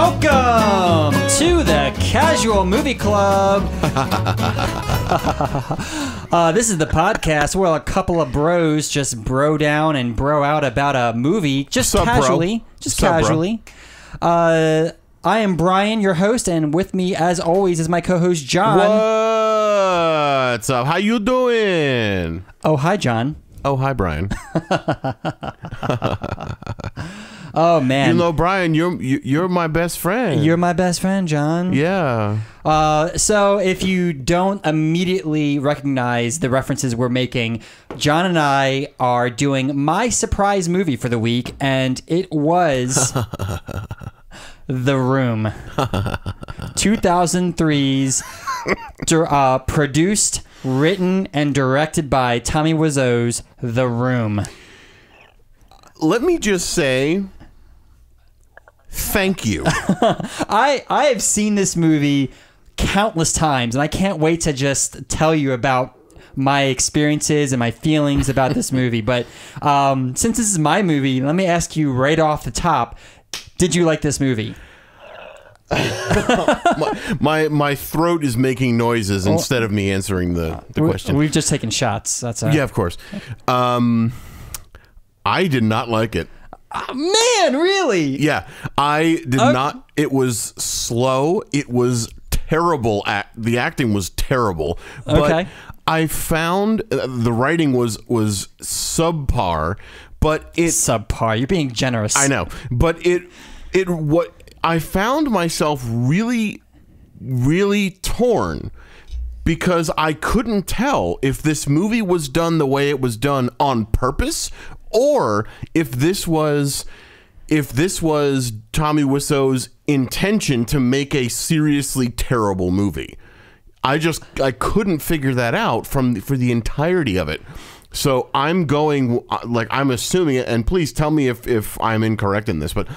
Welcome to the Casual Movie Club. This is the podcast where a couple of bros just bro down and bro out about a movie, just casually. I am Brian, your host, and with me, as always, is my co-host John. What's up? How you doing? Oh, hi, John. Oh, hi, Brian. Oh man! You know, Brian, you're my best friend. You're my best friend, John. Yeah. So if you don't immediately recognize the references we're making, John and I are doing my surprise movie for the week, and it was The Room, 2003's produced, written, and directed by Tommy Wiseau's The Room. Let me just say, thank you. I have seen this movie countless times, and I can't wait to just tell you about my experiences and my feelings about this movie. But since this is my movie, let me ask you right off the top, did you like this movie? my throat is making noises instead of me answering the question. We've just taken shots. That's yeah, of course. I did not like it. Man, really? Yeah, I did not. It was slow. It was terrible. The acting was terrible. But okay. I found the writing was subpar. But subpar. You're being generous. I know, but what I found myself really torn, because I couldn't tell if this movie was done the way it was done on purpose, or if this was Tommy Wiseau's intention to make a seriously terrible movie. I couldn't figure that out for the entirety of it. So I'm assuming it, and please tell me if I'm incorrect in this, but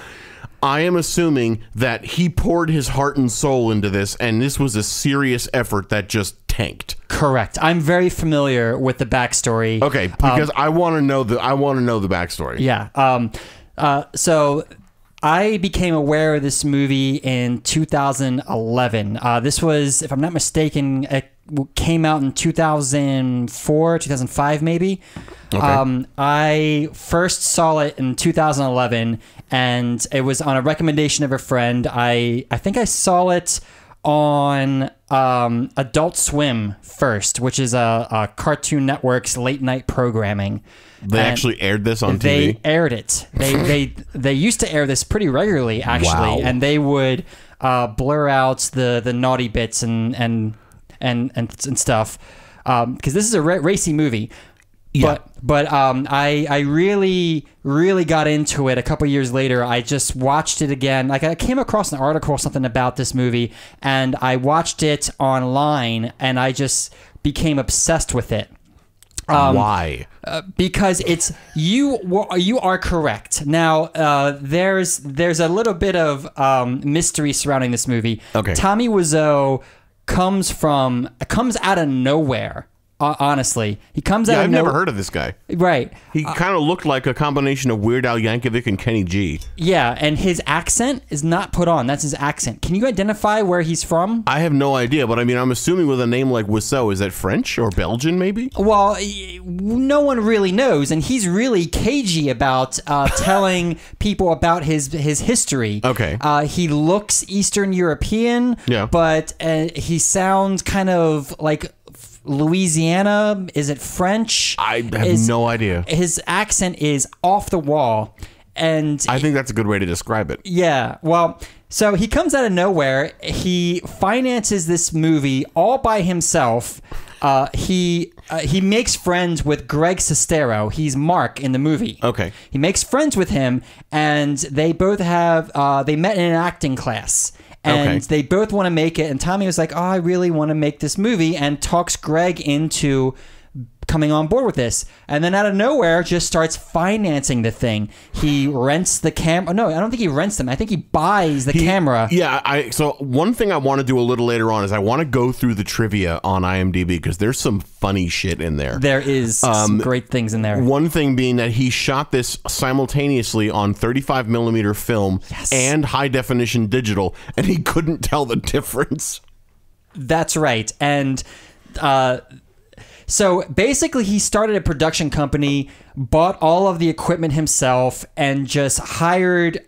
I am assuming that he poured his heart and soul into this, and this was a serious effort that just tanked. Correct. I'm very familiar with the backstory. Okay, because I want to know the backstory. Yeah. So I became aware of this movie in 2011. This was, if I'm not mistaken, it came out in 2004, 2005 maybe. Okay. I first saw it in 2011, and it was on a recommendation of a friend. I think I saw it on Adult Swim first, which is a Cartoon Network's late night programming. They actually aired this on TV? They aired it. They used to air this pretty regularly, actually. Wow. And they would blur out the naughty bits and stuff, because this is a racy movie. Yeah. But I really got into it a couple years later. I just watched it again. Like, I came across an article or something about this movie, and I watched it online, and I just became obsessed with it. Why? Because you are correct. Now, there's a little bit of mystery surrounding this movie. Okay. Tommy Wiseau comes out of nowhere. Honestly, he comes out. I've never heard of this guy. Right. He kind of looked like a combination of Weird Al Yankovic and Kenny G. Yeah, and his accent is not put on. That's his accent. Can you identify where he's from? I have no idea, but I mean, I'm assuming with a name like Wiseau, is that French or Belgian, maybe? Well, no one really knows, and he's really cagey about telling people about his history. Okay. He looks Eastern European. Yeah. But he sounds kind of like Louisiana. Is it French? I have no idea. His accent is off the wall, and I think that's a good way to describe it. Yeah. Well, so he comes out of nowhere. He finances this movie all by himself. He makes friends with Greg Sestero. He's Mark in the movie. Okay. He makes friends with him, and they both have they met in an acting class. And they both want to make it. And Tommy was like, oh, I really want to make this movie, and talks Greg into coming on board with this, and then out of nowhere just starts financing the thing. He rents the camera. No, I don't think he rents them. I think he buys the camera. Yeah, so one thing I want to do a little later on is I want to go through the trivia on IMDb because there's some funny shit in there. There is some great things in there. One thing being that he shot this simultaneously on 35 millimeter film and high definition digital, and he couldn't tell the difference. That's right. And so basically he started a production company, bought all of the equipment himself, and just hired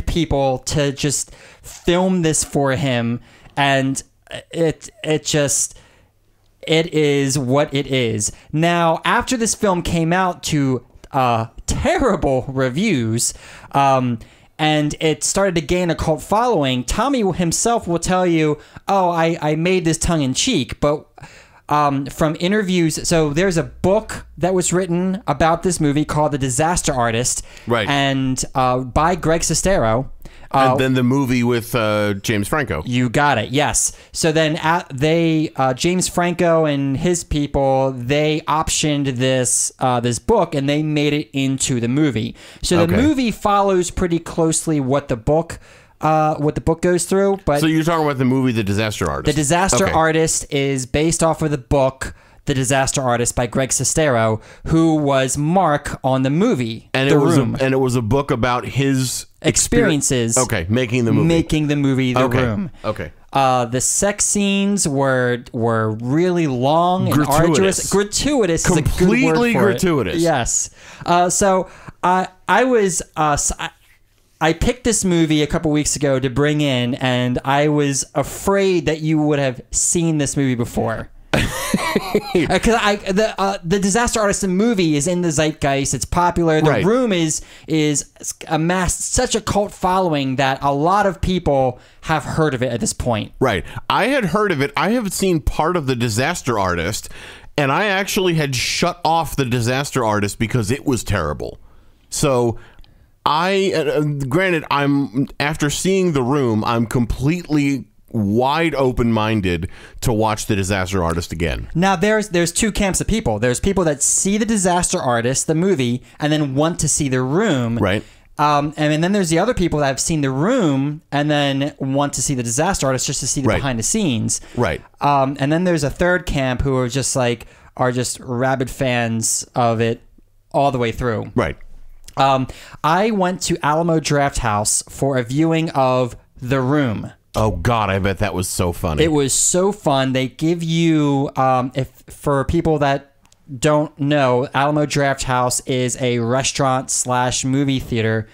people to just film this for him. And it is what it is. Now, after this film came out to terrible reviews, and it started to gain a cult following, Tommy himself will tell you, oh, I made this tongue-in-cheek, but from interviews, so there's a book that was written about this movie called The Disaster Artist, right? And by Greg Sestero. And then the movie with James Franco. You got it, yes. So then James Franco and his people, they optioned this book and they made it into the movie. So the movie follows pretty closely what the book goes through. But so you're talking about the movie The Disaster Artist. The Disaster Artist is based off of the book The Disaster Artist by Greg Sestero, who was Mark on the movie and The Room. And it was a book about his experiences. Making the movie. The Room. Okay. The sex scenes were really long and arduous. Gratuitous. Completely is a good word for gratuitous. It. Yes. So I picked this movie a couple weeks ago to bring in, and I was afraid that you would have seen this movie before. Because the Disaster Artist movie is in the zeitgeist. It's popular. The Room is amassed such a cult following that a lot of people have heard of it at this point. Right. I had heard of it. I have seen part of The Disaster Artist, and I actually had shut off The Disaster Artist because it was terrible. So granted, after seeing The Room, I'm completely wide open-minded to watch The Disaster Artist again. Now there's two camps of people. There's people that see The Disaster Artist, the movie, and then want to see The Room. Right. And then there's the other people that have seen The Room and then want to see The Disaster Artist just to see the behind the scenes. Right. And then there's a third camp who are just rabid fans of it all the way through. Right. I went to Alamo Drafthouse for a viewing of The Room. Oh God, I bet that was so funny. It was so fun. They give you, for people that don't know, Alamo Drafthouse is a restaurant/movie theater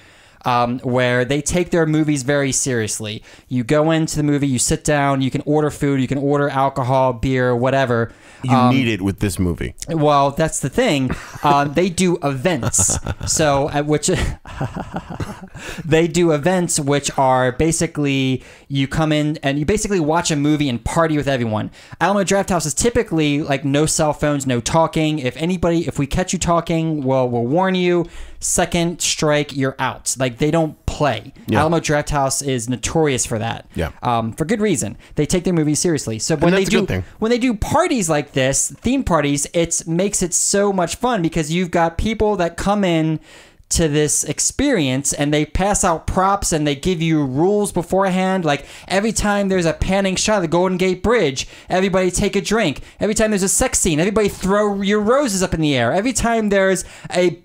where they take their movies very seriously. You go into the movie, you sit down, you can order food, you can order alcohol, beer, whatever. You need it with this movie. Well, that's the thing. They do events. So, they do events which are basically you come in and you basically watch a movie and party with everyone. Alamo Drafthouse is typically like no cell phones, no talking. If we catch you talking, we'll warn you. Second strike, you're out. Like, they don't play. Yeah. Alamo Drafthouse is notorious for that. Yeah. For good reason. They take their movies seriously. So when they do parties like this, theme parties, it makes it so much fun because you've got people that come in to this experience and they pass out props and they give you rules beforehand. Like, every time there's a panning shot of the Golden Gate Bridge, everybody take a drink. Every time there's a sex scene, everybody throw your roses up in the air. Every time there's a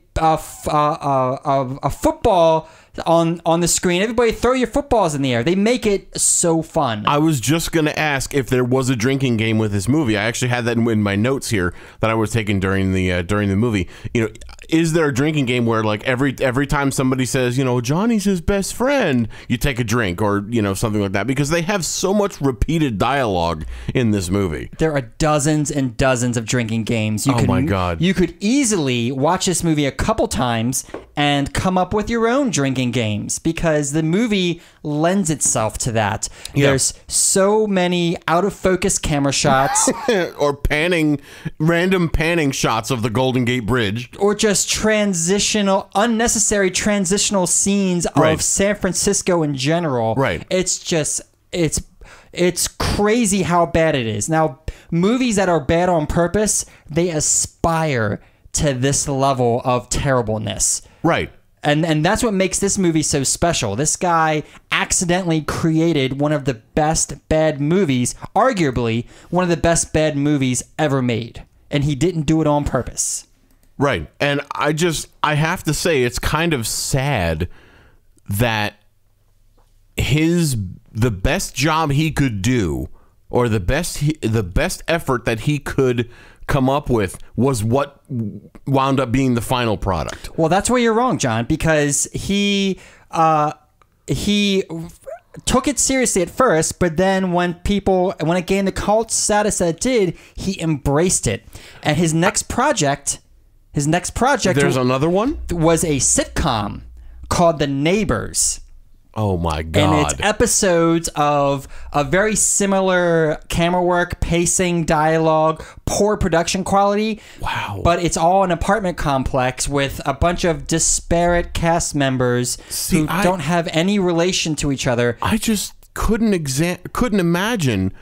football on the screen, everybody throw your footballs in the air. They make it so fun. I was just going to ask if there was a drinking game with this movie. I actually had that in my notes here that I was taking during the movie. You know, is there a drinking game where, like, every time somebody says, you know, Johnny's his best friend, you take a drink, or, you know, something like that? Because they have so much repeated dialogue in this movie. There are dozens and dozens of drinking games. My God. You could easily watch this movie a couple times and come up with your own drinking games because the movie lends itself to that. Yeah. There's so many out of focus camera shots or random panning shots of the Golden Gate Bridge, or just unnecessary transitional scenes of San Francisco in general. Right. It's crazy how bad it is. Now, movies that are bad on purpose, they aspire to this level of terribleness. Right. And that's what makes this movie so special. This guy accidentally created one of the best bad movies, arguably one of the best bad movies ever made. And he didn't do it on purpose. Right. And I have to say, it's kind of sad that the best job he could do, or the best effort that he could come up with, was what wound up being the final product. Well, that's where you're wrong, John, because he took it seriously at first, but then when it gained the cult status that it did, he embraced it. And his next project There's another one? Was a sitcom called The Neighbors. Oh my God. And it's episodes of a very similar camera work, pacing, dialogue, poor production quality. Wow. But it's all an apartment complex with a bunch of disparate cast members who don't have any relation to each other. I just couldn't imagine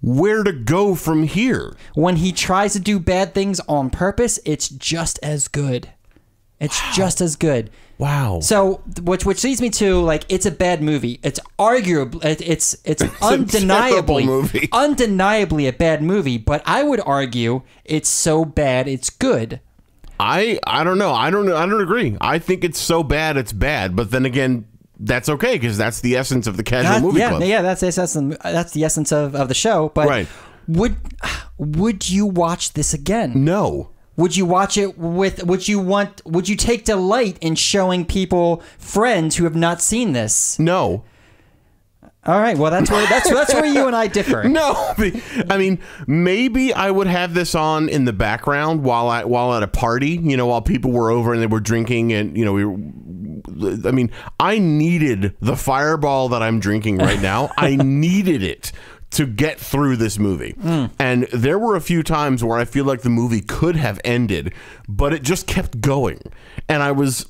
where to go from here. When he tries to do bad things on purpose, it's just as good. It's just as good. Wow. So, which leads me to, like, it's a bad movie. It's arguably, it's undeniably a bad movie. But I would argue it's so bad it's good. I don't know. I don't agree. I think it's so bad it's bad. But then again, that's okay, because that's the essence of the casual movie club. Yeah, that's the essence of the show. But right. Would you watch this again? No. Would you watch it would you take delight in showing people, friends who have not seen this? No. All right, well that's where you and I differ. No. I mean, maybe I would have this on in the background while at a party, while people were over and they were drinking, and I needed the Fireball that I'm drinking right now. I needed it to get through this movie. And there were a few times where I feel like the movie could have ended, but it just kept going. And I was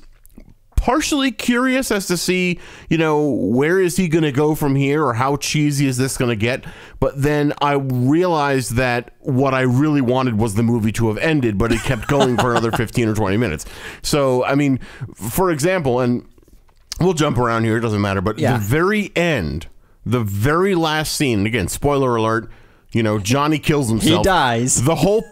partially curious as to see, where is he going to go from here, or how cheesy is this going to get? But then I realized that what I really wanted was the movie to have ended, but it kept going for another 15 or 20 minutes. So, I mean, for example, and we'll jump around here, it doesn't matter, but the very end, the very last scene, and again, spoiler alert, Johnny kills himself. He dies. The whole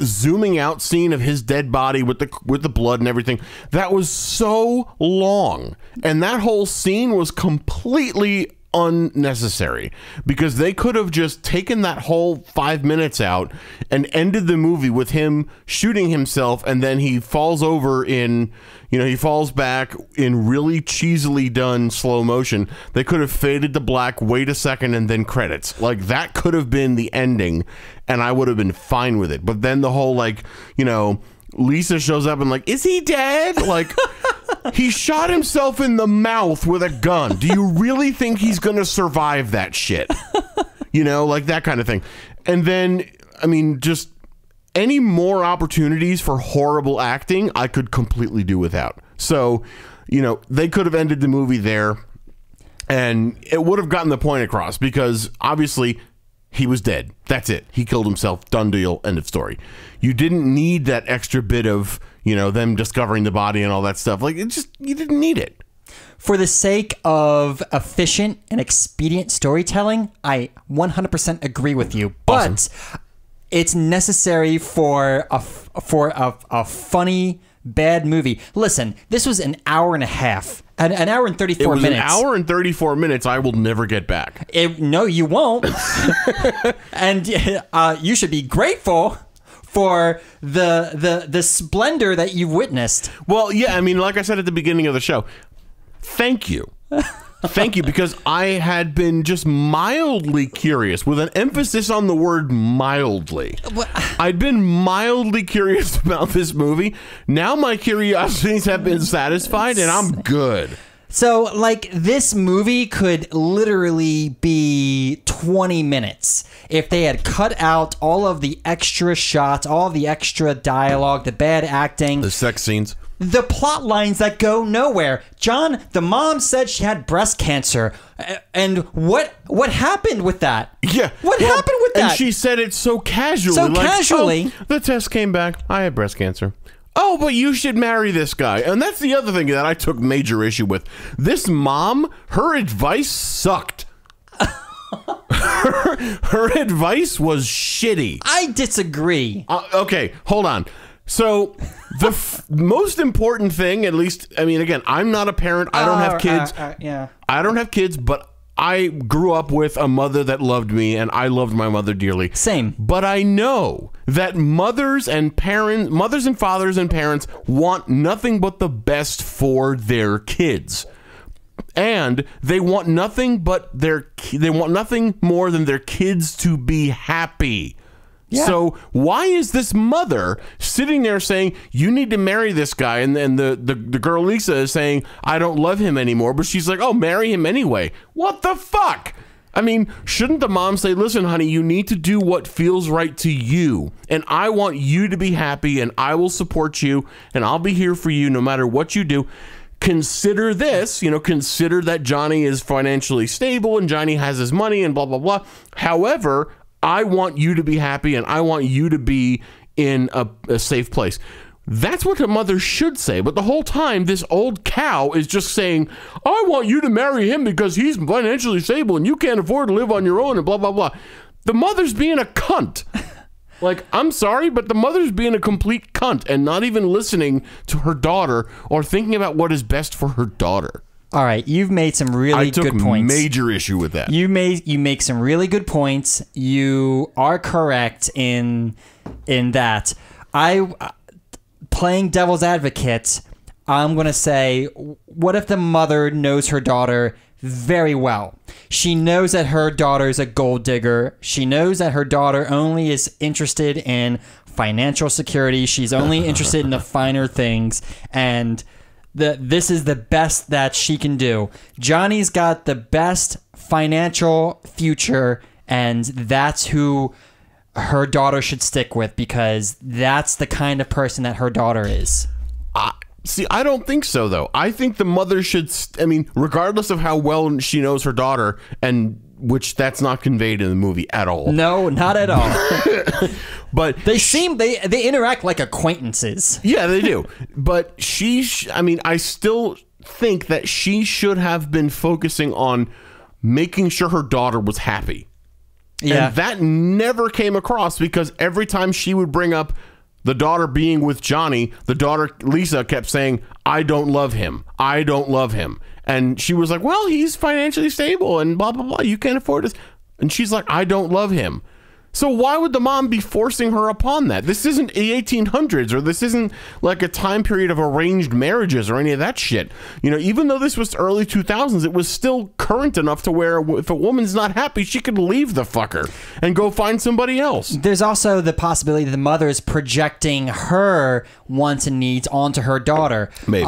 zooming out scene of his dead body with the blood and everything, that was so long. And that whole scene was completely unnecessary, because they could have just taken that whole 5 minutes out and ended the movie with him shooting himself, and then he falls over in, he falls back in really cheesily done slow motion. They could have faded to black, wait a second, and then credits. Like, that could have been the ending, and I would have been fine with it. But then the whole, Lisa shows up and is he dead? He shot himself in the mouth with a gun. Do you really think he's going to survive that shit? That kind of thing. And then, just any more opportunities for horrible acting, I could completely do without. So, they could have ended the movie there, and it would have gotten the point across, because obviously he was dead. That's it. He killed himself. Done deal. End of story. You didn't need that extra bit of, them discovering the body and all that stuff. You didn't need it. For the sake of efficient and expedient storytelling, I 100% agree with you. But awesome. It's necessary for a funny, bad movie. Listen, this was an hour and a half. An hour and 34 minutes. An hour and 34 minutes I will never get back. No, you won't. And you should be grateful for the splendor that you've witnessed. Well, yeah, like I said at the beginning of the show, thank you. Thank you, because I had been just mildly curious, with an emphasis on the word mildly. I'd been mildly curious about this movie. Now my curiosities have been satisfied, and I'm good. So, this movie could literally be 20 minutes if they had cut out all of the extra shots, all of the extra dialogue, the bad acting, the sex scenes, the plot lines that go nowhere. John, the mom said she had breast cancer, and what happened with that? Yeah, what happened with that? And she said it so casually. So like, casually. Oh, the test came back. I have breast cancer. Oh, but you should marry this guy. And that's the other thing that I took major issue with. This mom, her advice sucked. her advice was shitty. I disagree. Okay, hold on. So the most important thing, at least, I mean, again, I'm not a parent. I don't have kids. Yeah. I don't have kids, but I grew up with a mother that loved me, and I loved my mother dearly. Same. But I know that mothers and fathers and parents want nothing but the best for their kids. And they want nothing more than their kids to be happy. Yeah. So why is this mother sitting there saying, you need to marry this guy? And then the girl Lisa is saying, I don't love him anymore. But she's like, oh, marry him anyway. What the fuck? I mean, shouldn't the mom say, listen, honey, you need to do what feels right to you. And I want you to be happy, and I will support you, and I'll be here for you no matter what you do. Consider this, consider that Johnny is financially stable and Johnny has his money and blah, blah, blah. However, I want you to be happy, and I want you to be in a safe place. That's what a mother should say. But the whole time, this old cow is just saying, I want you to marry him because he's financially stable and you can't afford to live on your own and blah, blah, blah. The mother's being a cunt. Like, I'm sorry, but the mother's being a complete cunt and not even listening to her daughter or thinking about what is best for her daughter. All right, you've made some really good points. I took major issue with that. You make some really good points. You are correct in that. Playing devil's advocate, I'm going to say, what if the mother knows her daughter very well? She knows that her daughter's a gold digger. She knows that her daughter only is interested in financial security. She's only interested in the finer things, and this is the best that she can do. Johnny's got the best financial future, and that's who her daughter should stick with, because that's the kind of person that her daughter is. See, I don't think so, though. I think the mother should, regardless of how well she knows her daughter, and which that's not conveyed in the movie at all. No, not at all. But they interact like acquaintances. Yeah, they do. But I still think that she should have been focusing on making sure her daughter was happy. Yeah. And that never came across, because every time she would bring up the daughter being with Johnny, the daughter, Lisa, kept saying, I don't love him. I don't love him. And she was like, well, he's financially stable and blah, blah, blah. You can't afford this. And she's like, I don't love him. So why would the mom be forcing her upon that? This isn't the 1800s, or this isn't like a time period of arranged marriages or any of that shit. Even though this was early 2000s, it was still current enough to where if a woman's not happy, she could leave the fucker and go find somebody else. There's also the possibility that the mother is projecting her wants and needs onto her daughter. Maybe.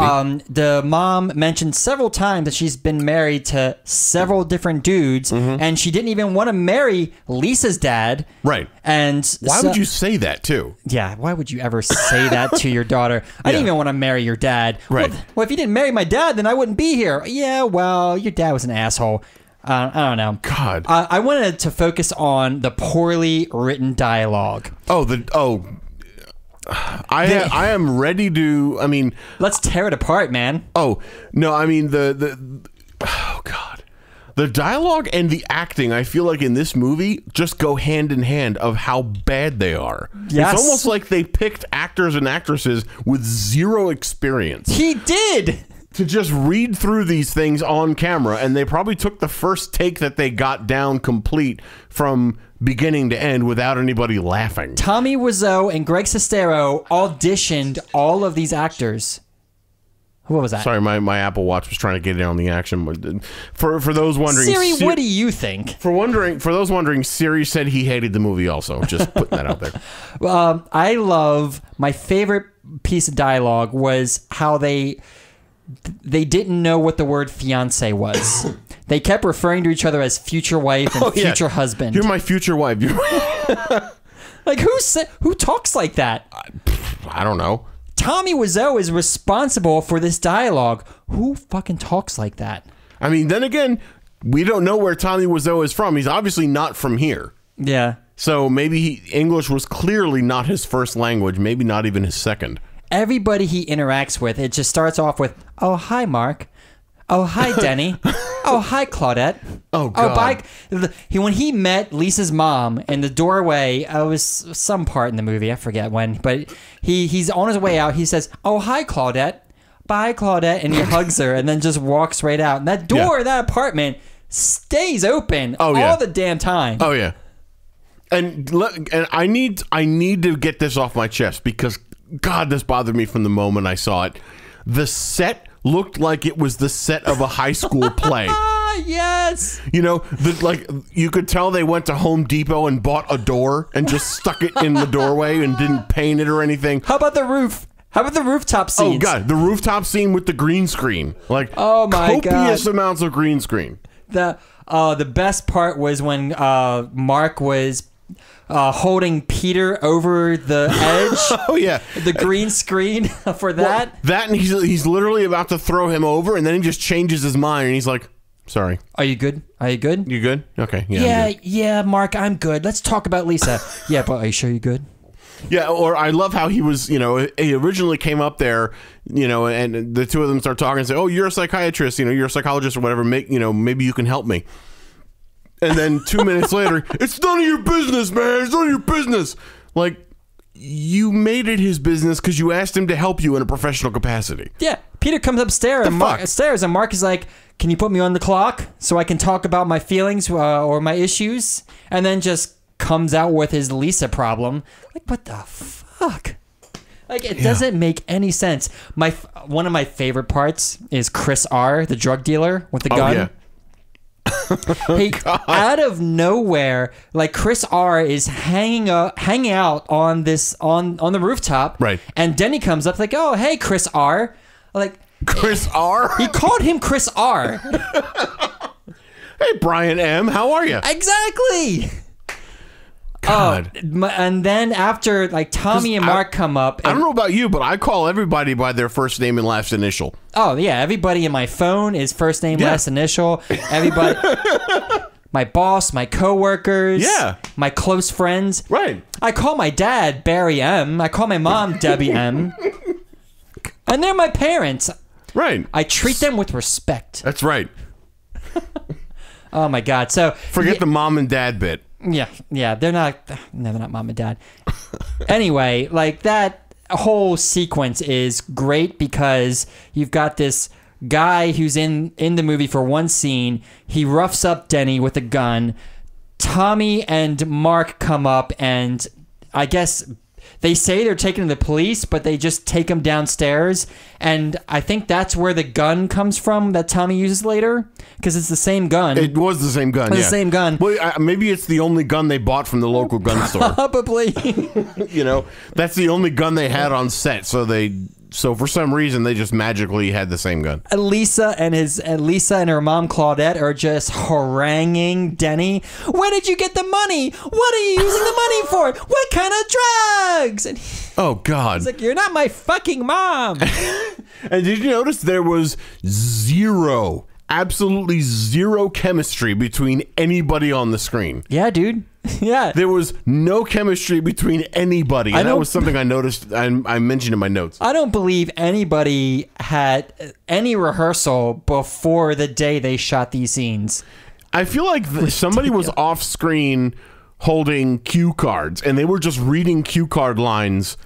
The mom mentioned several times that she's been married to several different dudes, and she didn't even want to marry Lisa's dad. Right. And why would you say that too? Yeah, why would you ever say that to your daughter? I didn't even want to marry your dad. Right. Well, if you didn't marry my dad, then I wouldn't be here. Yeah, well, your dad was an asshole. I don't know. God. I wanted to focus on the poorly written dialogue. I am ready to, let's tear it apart, man. Oh, no, oh God. The dialogue and the acting, I feel like in this movie, just go hand in hand of how bad they are. Yes. It's almost like they picked actors and actresses with zero experience. He did! To just read through these things on camera, and they probably took the first take that they got down complete from beginning to end without anybody laughing. Tommy Wiseau and Greg Sestero auditioned all of these actors. What was that? Sorry, my Apple Watch was trying to get in on the action. For those wondering, Siri, what do you think? For those wondering, Siri said he hated the movie also. Just putting that out there. I love, my favorite piece of dialogue was how they didn't know what the word fiance was. They kept referring to each other as future wife and future husband. You're my future wife. Like, who talks like that? I don't know. Tommy Wiseau is responsible for this dialogue. Who fucking talks like that? Then again, we don't know where Tommy Wiseau is from. He's obviously not from here. Yeah. So maybe English was clearly not his first language, maybe not even his second. Everybody he interacts with, it just starts off with, "Oh, hi, Mark. Oh, hi, Denny. Oh, hi, Claudette. Oh, God. Bye." When he met Lisa's mom in the doorway, it was some part in the movie, I forget when, but he's on his way out. He says, "Oh, hi, Claudette. Bye, Claudette," and he hugs her and then just walks right out. And that door, that apartment, stays open all the damn time. Oh, yeah. And I need to get this off my chest because, God, this bothered me from the moment I saw it. The set looked like it was the set of a high school play. Yes. You know, you could tell they went to Home Depot and bought a door and just stuck it in the doorway and didn't paint it or anything. How about the roof? How about the rooftop scenes? Oh, God. The rooftop scene with the green screen. Like, oh my copious God. amounts of green screen. The best part was when Mark was holding Peter over the edge. Oh, yeah. The green screen for that. Well, that, and he's literally about to throw him over, and then he just changes his mind, and he's like, sorry. Are you good? Are you good? You good? Okay. Yeah, yeah, Mark, I'm good. Let's talk about Lisa. Yeah, but are you sure you're good? Yeah, or I love how he was, he originally came up there, and the two of them start talking and say, "Oh, you're a psychiatrist, you're a psychologist or whatever, maybe you can help me." And then 2 minutes later, "It's none of your business, man. It's none of your business." Like, you made it his business because you asked him to help you in a professional capacity. Yeah, Peter comes upstairs and Mark is like, "Can you put me on the clock so I can talk about my feelings or my issues?" And then just comes out with his Lisa problem. Like, what the fuck? Like, it doesn't make any sense. One of my favorite parts is Chris R., the drug dealer with the gun. Yeah. Out of nowhere, like, Chris R. is hanging out on the rooftop, right? And Denny comes up like, "Oh, hey, Chris R." Like, Chris R. He called him Chris R. Hey, Brian M. How are you? Exactly. God. And then after, like, Tommy and Mark come up. I don't know about you, but I call everybody by their first name and last initial. Oh, yeah. Everybody in my phone is first name, last initial. Everybody. My boss, my coworkers. Yeah. My close friends. Right. I call my dad Barry M. I call my mom Debbie M. And they're my parents. Right. I treat them with respect. That's right. Oh, my God. So forget the mom and dad bit. Yeah, they're not mom and dad. Anyway, like, that whole sequence is great because you've got this guy who's in the movie for one scene. He roughs up Denny with a gun. Tommy and Mark come up, and I guess they say they're taking him to the police, but they just take him downstairs. And I think that's where the gun comes from that Tommy uses later, because it's the same gun. It was the same gun, The same gun. Well, maybe it's the only gun they bought from the local gun store. Probably. That's the only gun they had on set, so for some reason they just magically had the same gun. Lisa and her mom Claudette are just haranguing Denny. "Where did you get the money? What are you using the money for? What kind of drugs?" And oh, God. It's like, "You're not my fucking mom." And did you notice there was absolutely zero chemistry between anybody on the screen? Yeah, dude. Yeah. There was no chemistry between anybody. And that was something I noticed and I mentioned in my notes. I don't believe anybody had any rehearsal before the day they shot these scenes. I feel like somebody was off screen holding cue cards and they were just reading cue card lines.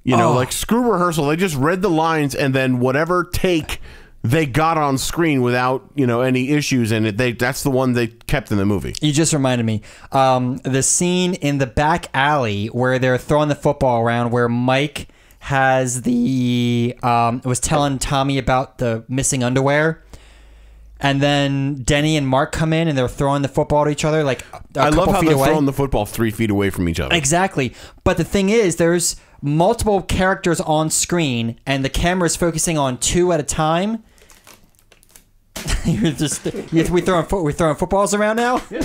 Like, screw rehearsal. They just read the lines, and then whatever take they got on screen without, any issues in it, that's the one they kept in the movie. You just reminded me. The scene in the back alley where they're throwing the football around, where Mike was telling Tommy about the missing underwear. And then Denny and Mark come in and they're throwing the football at each other, like, I love how they're throwing the football 3 feet away from each other. Exactly. But the thing is, there's multiple characters on screen and the camera's focusing on 2 at a time. We're throwing footballs around now. Yeah.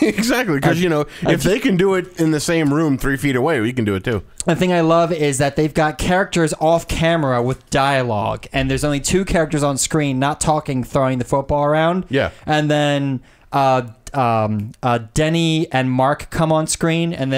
Exactly, because if they can do it in the same room 3 feet away, we can do it too. The thing I love is that they've got characters off camera with dialogue, and there's only 2 characters on screen not talking, throwing the football around. Yeah. And then Denny and Mark come on screen, and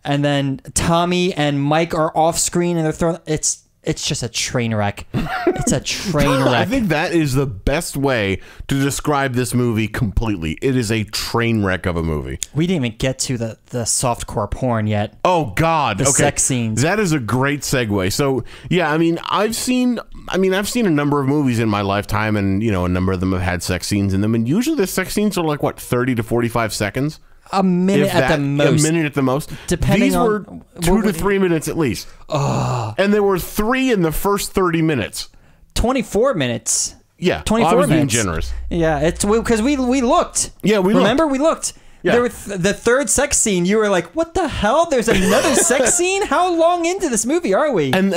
then Tommy and Mike are off screen, and they're throwing. It's just a train wreck. It's a train wreck. I think that is the best way to describe this movie completely. It is a train wreck of a movie. We didn't even get to the softcore porn yet. Oh God. The sex scenes. That is a great segue. So yeah, I mean, I've seen a number of movies in my lifetime, and a number of them have had sex scenes in them, and usually the sex scenes are like 30 to 45 seconds. A minute at the most. A minute at the most. Depending These were on 2 to 3 minutes at least. And there were 3 in the first 30 minutes. 24 minutes. Yeah. 24 I was minutes. being generous. Yeah, it's because we looked. Yeah, we Remember, we looked. Yeah. There were the third sex scene. You were like, "What the hell? There's another sex scene? How long into this movie are we?" And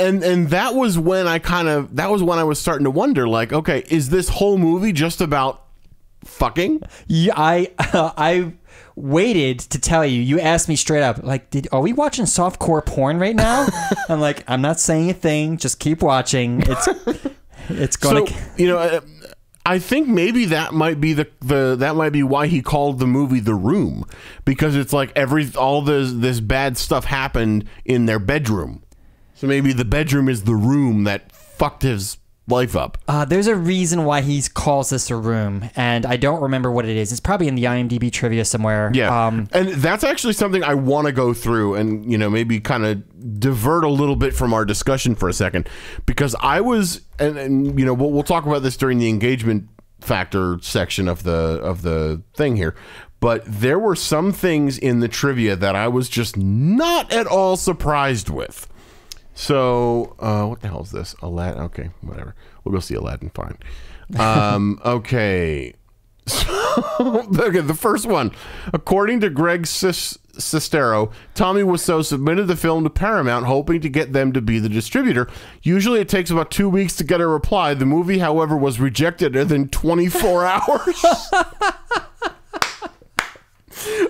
that was when I was starting to wonder, like, okay, is this whole movie just about fucking? Yeah, I waited to tell you. You asked me straight up, like, are we watching softcore porn right now? I'm like, I'm not saying a thing. Just keep watching. It's gonna. So, I think maybe that might be that might be why he called the movie The Room, because it's like all this bad stuff happened in their bedroom. So maybe the bedroom is the room that fucked his life up. There's a reason why he calls this a room, and I don't remember what it is. It's probably in the IMDb trivia somewhere. Yeah, and that's actually something I want to go through and maybe kind of divert a little bit from our discussion for a second, because I was and we'll talk about this during the engagement factor section of the thing here. But there were some things in the trivia that I was just not at all surprised with. So, what the hell is this? Aladdin. Okay, whatever. We'll go see Aladdin. Fine. Okay. Okay, the first one. According to Greg Sestero, Tommy Wiseau submitted the film to Paramount, hoping to get them to be the distributor. Usually it takes about 2 weeks to get a reply. The movie, however, was rejected within 24 hours.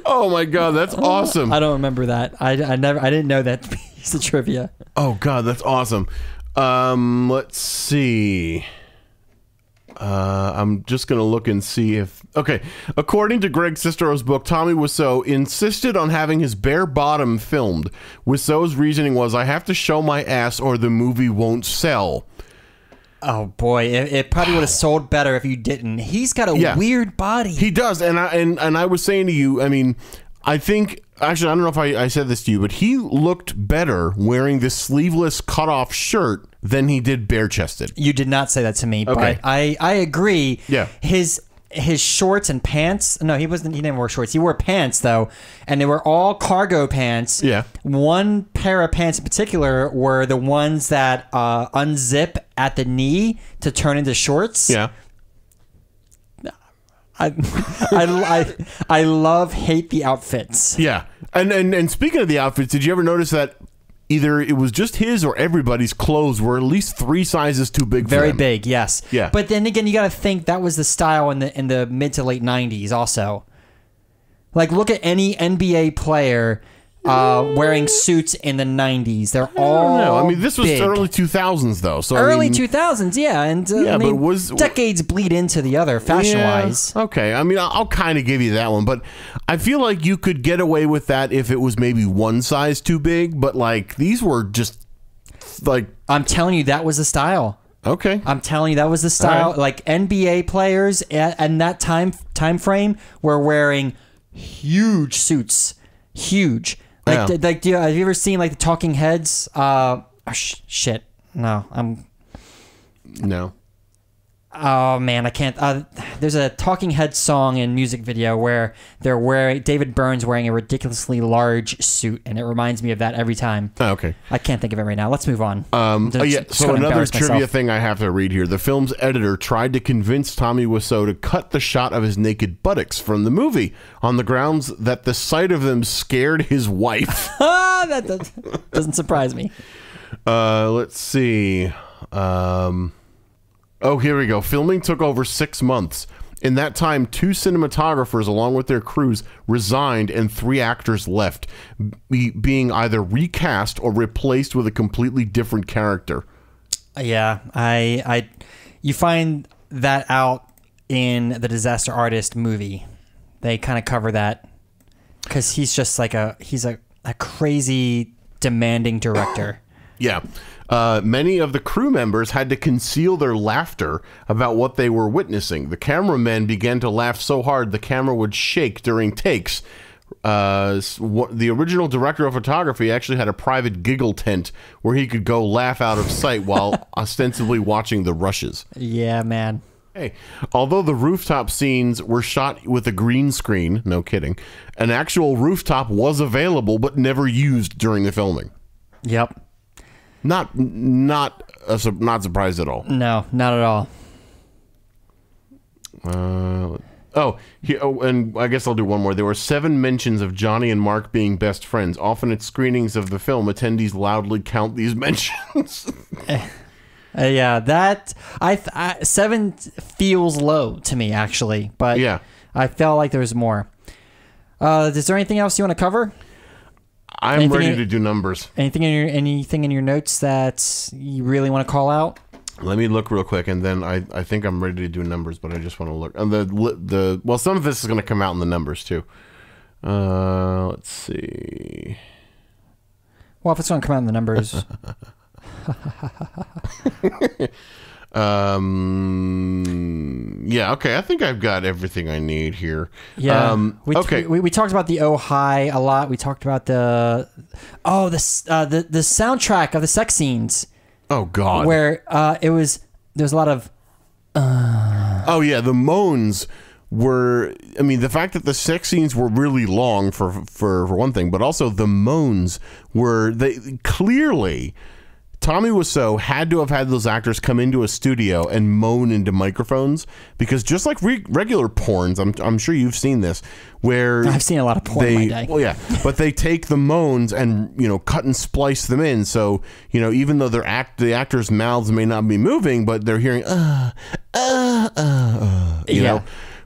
Oh my God, that's awesome. I don't remember that. I didn't know that piece of trivia. Oh God, that's awesome. Let's see. I'm just gonna look and see if according to Greg Sestero's book, Tommy Wiseau insisted on having his bare bottom filmed. Wiseau's reasoning was, I have to show my ass or the movie won't sell. Oh boy, it probably would have sold better if you didn't. He's got a weird body. He does, and I was saying to you, I mean, I think actually I don't know if I said this to you, but he looked better wearing this sleeveless cutoff shirt than he did bare chested. You did not say that to me, but I agree. Yeah, his shorts and pants. No, he didn't wear shorts. He wore pants though, and they were all cargo pants. Yeah. One pair of pants in particular were the ones that unzip at the knee to turn into shorts. Yeah. I love hate the outfits. Yeah. And speaking of the outfits, did you ever notice that either it was just his or everybody's clothes were at least 3 sizes too big for Very them? big, yes. Yeah. But then again, you got to think that was the style in the mid to late 90s also. Like, look at any NBA player wearing suits in the 90s. They're all No, I mean, this was big. early 2000s, though. So Early 2000s, yeah. And but decades bleed into the other, fashion-wise. Yeah, okay, I mean, I'll kind of give you that one, but I feel like you could get away with that if it was maybe 1 size too big, but, like, these were just, like... I'm telling you, that was the style. Okay. I'm telling you, that was the style. Right. Like, NBA players in that time frame were wearing huge suits. Huge. Like, have you ever seen like the Talking Heads? Shit. No, No. Oh man, I can't. There's a Talking Heads song and music video where David Byrne's wearing a ridiculously large suit, and it reminds me of that every time. Oh, okay. I can't think of it right now. Let's move on. So another trivia thing I have to read here. The film's editor tried to convince Tommy Wiseau to cut the shot of his naked buttocks from the movie on the grounds that the sight of them scared his wife. That doesn't surprise me. Let's see. Oh, here we go. Filming took over 6 months. In that time, 2 cinematographers, along with their crews, resigned and 3 actors left, being either recast or replaced with a completely different character. Yeah, you find that out in the Disaster Artist movie. they kind of cover that because he's just like he's a crazy demanding director. Yeah. Many of the crew members had to conceal their laughter about what they were witnessing. The cameramen began to laugh so hard the camera would shake during takes. The original director of photography actually had a private giggle tent where he could go laugh out of sight while ostensibly watching the rushes. Yeah, man. Hey, although the rooftop scenes were shot with a green screen, no kidding, an actual rooftop was available but never used during the filming. Yep. Not surprised at all. No, not at all. And I guess I'll do one more. There were 7 mentions of Johnny and Mark being best friends. Often at screenings of the film, attendees loudly count these mentions. Yeah, that 7 feels low to me actually, but yeah, I felt like there was more. Is there anything else you want to cover? I'm ready to do numbers. Anything in your notes that you really want to call out? Let me look real quick, and then I think I'm ready to do numbers, but I just want to look. And well, some of this is going to come out in the numbers too. Let's see. Well, if it's going to come out in the numbers. Yeah, okay. I think I've got everything I need here. Yeah. Okay. We talked about the Oh Hi a lot. We talked about the soundtrack of the sex scenes. Oh God. Where there's a lot of Oh yeah, the moans were, I mean, the fact that the sex scenes were really long for one thing, but also the moans were, they clearly, Tommy Wiseau had to have had those actors come into a studio and moan into microphones, because just like regular porns, I'm sure you've seen this, where I've seen a lot of porn in my day. Well, yeah, but they take the moans and cut and splice them in, so even though the actors' mouths may not be moving, but they're hearing you know.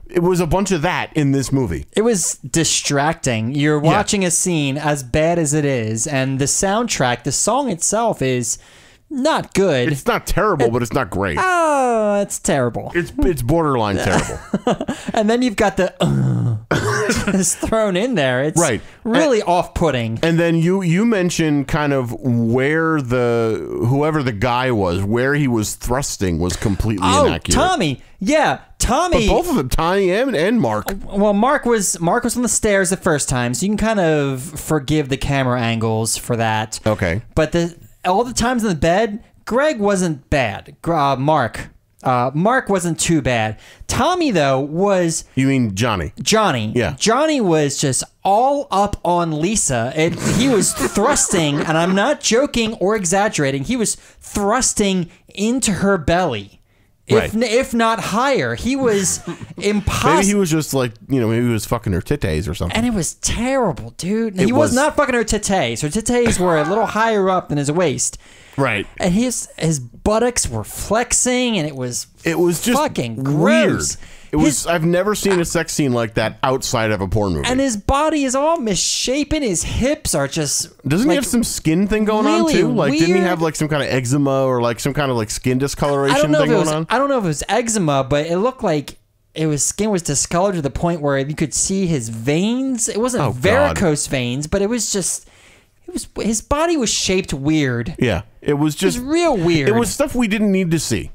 It was a bunch of that in this movie. It was distracting. You're watching a scene as bad as it is, and the soundtrack, the song itself is not good. It's not terrible, but it's not great. Oh, it's terrible. It's borderline terrible. And then you've got the just thrown in there. It's really off-putting. And then you mentioned kind of where whoever the guy was, where he was thrusting was completely inaccurate. Tommy. Yeah, Tommy. But both of them, Tommy and Mark. Well, Mark was on the stairs the first time, so you can kind of forgive the camera angles for that. Okay. But all the times in the bed, Greg wasn't bad. Mark wasn't too bad. Tommy, though, was... You mean Johnny? Johnny. Yeah. Johnny was just all up on Lisa. He was thrusting, and I'm not joking or exaggerating, he was thrusting into her belly. If not higher. He was impossible. Maybe he was just like, maybe he was fucking her titties or something. And it was terrible, dude. He was not fucking her titties. Her titties were a little higher up than his waist. Right. And his buttocks were flexing, and it was just fucking gross. Weird. I've never seen a sex scene like that outside of a porn movie. And his body is all misshapen. His hips are just... Doesn't he have some skin thing going on too? Like, weird. didn't he have like some kind of eczema or like some kind of like skin discoloration thing going on? I don't know if it was eczema, but it looked like skin was discolored to the point where you could see his veins. It wasn't varicose veins, but it was just... his body was shaped weird. Yeah, it was just... It was real weird. It was stuff we didn't need to see.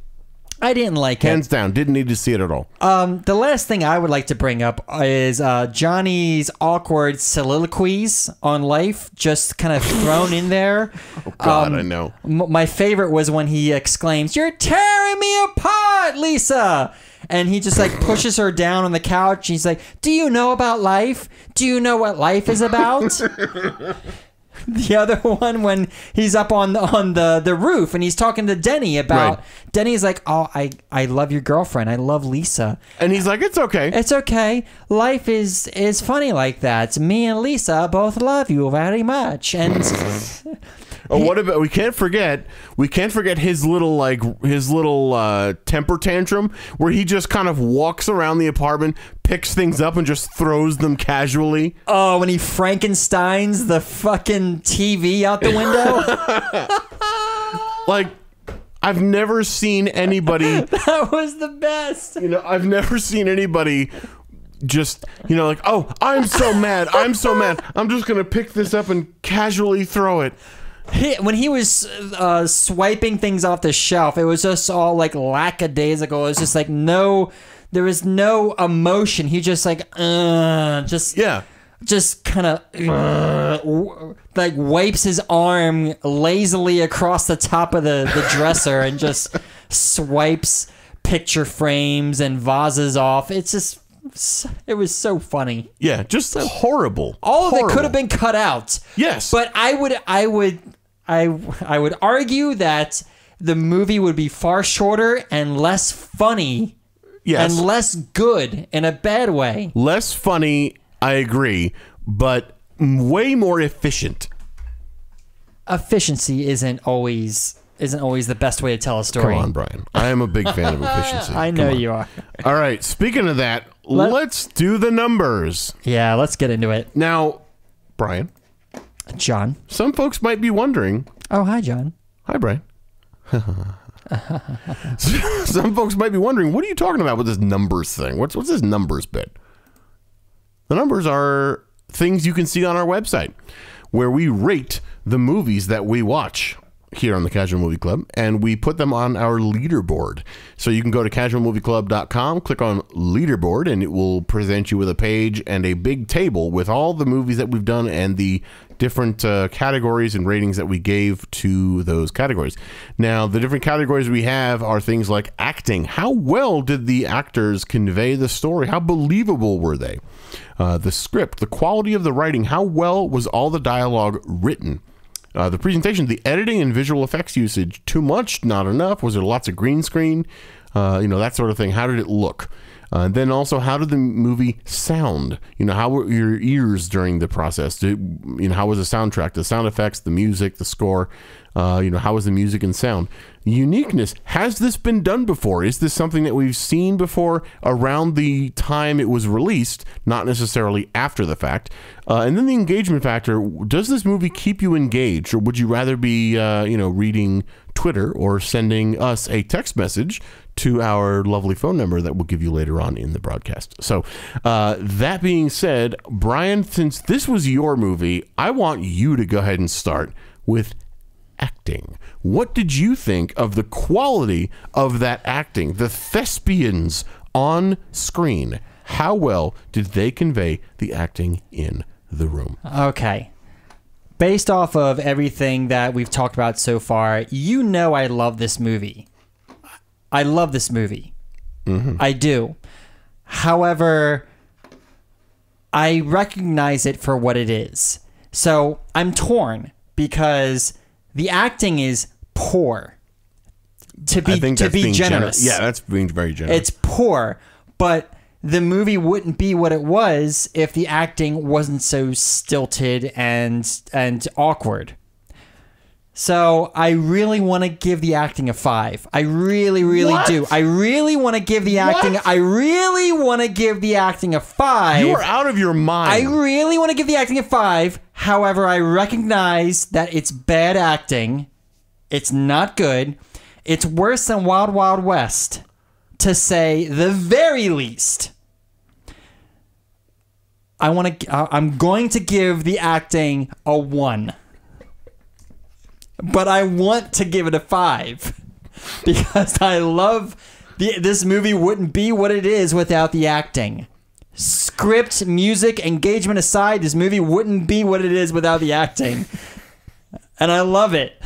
I didn't like it. Hands down, didn't need to see it at all. The last thing I would like to bring up is Johnny's awkward soliloquies on life, just kind of thrown in there. Oh, God, I know. My favorite was when he exclaims, "You're tearing me apart, Lisa!" And he just like pushes her down on the couch. He's like, "Do you know about life? Do you know what life is about?" The other one when he's up on the roof and he's talking to Denny about Denny's like, "Oh, I love your girlfriend. I love Lisa." And he's like, "It's okay. It's okay. Life is funny like that. Me and Lisa both love you very much." And what about we can't forget his little temper tantrum where he just kind of walks around the apartment, picks things up and just throws them casually. Oh, when he Frankensteins the fucking TV out the window. Like, I've never seen anybody. That was the best. I've never seen anybody just, you know, like, oh, I'm so mad. I'm so mad. I'm just going to pick this up and casually throw it. When he was swiping things off the shelf, it was just all like lackadaisical. It was just like there was no emotion. He just like, just kind of like wipes his arm lazily across the top of the dresser and just swipes picture frames and vases off. It was so funny. Yeah, just horrible. All of it could have been cut out. Yes. But I would argue that the movie would be far shorter and less funny. Yes. And less good in a bad way. Less funny, I agree, but way more efficient. Efficiency isn't always the best way to tell a story. Come on, Brian. I am a big fan of efficiency. I know you are. All right. Speaking of that, let's do the numbers. Yeah, let's get into it. Now, Brian. John. Some folks might be wondering. Oh, hi, John. Hi, Brian. Some folks might be wondering, what are you talking about with this numbers thing? What's this numbers bit? The numbers are things you can see on our website where we rate the movies that we watch here on the Casual Movie Club, and we put them on our leaderboard. So you can go to casualmovieclub.com, click on leaderboard, and it will present you with a page and a big table with all the movies that we've done and the different categories and ratings that we gave to those categories. Now, the different categories we have are things like acting. How well did the actors convey the story? How believable were they? The script, the quality of the writing, how well was all the dialogue written? The presentation, the editing and visual effects usage, too much, not enough? Was there lots of green screen? That sort of thing. How did it look? Then also, how did the movie sound? How were your ears during the process? How was the soundtrack, the sound effects, the music, the score? How was the music and sound? Uniqueness. Has this been done before? Is this something that we've seen before around the time it was released, not necessarily after the fact? And then the engagement factor. Does this movie keep you engaged, or would you rather be, reading Twitter or sending us a text message to our lovely phone number that we'll give you later on in the broadcast? So that being said, Brian, since this was your movie, I want you to go ahead and start with acting. What did you think of the quality of that acting? The thespians on screen. How well did they convey the acting in the room? Okay. Based off of everything that we've talked about so far, I love this movie. I love this movie. Mm-hmm. I do. However, I recognize it for what it is. So I'm torn because the acting is poor. To be generous. Yeah, that's being very generous. It's poor, but the movie wouldn't be what it was if the acting wasn't so stilted and awkward. So I really want to give the acting a 5. I really, really do. I really want to give the acting. I really want to give the acting a 5. You are out of your mind. I really want to give the acting a 5. However, I recognize that it's bad acting. It's not good. It's worse than Wild Wild West, to say the very least. I'm going to give the acting a 1. But I want to give it a 5 because I love this movie wouldn't be what it is without the acting. Script, music, engagement aside, this movie wouldn't be what it is without the acting. And I love it.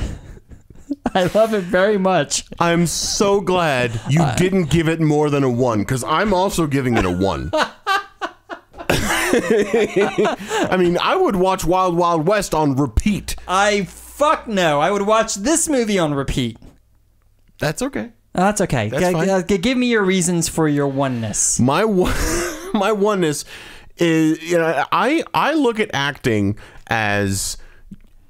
I love it very much. I'm so glad you didn't give it more than a 1, because I'm also giving it a 1. I mean, I would watch Wild Wild West on repeat. Fuck no. I would watch this movie on repeat. That's okay. That's okay. That's fine. Give me your reasons for your oneness. My oneness is, I look at acting as,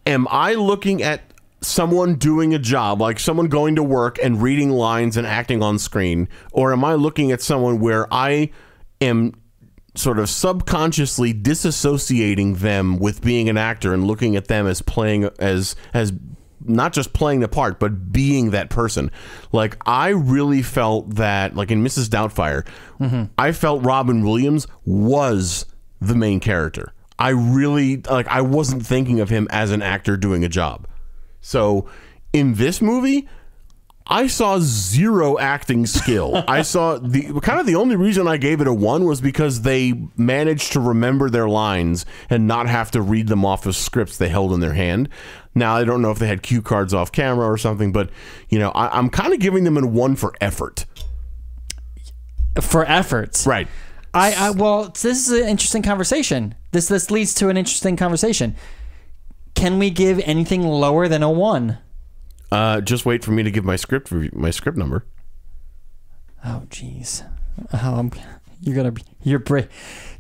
am I looking at someone doing a job, like someone going to work and reading lines and acting on screen, or am I looking at someone where I am sort of subconsciously disassociating them with being an actor and looking at them as playing as not just playing the part, but being that person. Like, I really felt that, like in Mrs. Doubtfire, I felt Robin Williams was the main character. I really, like, I wasn't thinking of him as an actor doing a job. So in this movie, I saw zero acting skill. I saw the only reason I gave it a 1 was because they managed to remember their lines and not have to read them off of scripts they held in their hand. Now, I don't know if they had cue cards off camera or something, but, you know, I'm kind of giving them a 1 for effort. For effort. Right. Well, this is an interesting conversation. This leads to an interesting conversation. Can we give anything lower than a 1? Just wait for me to give my script number. Oh, jeez.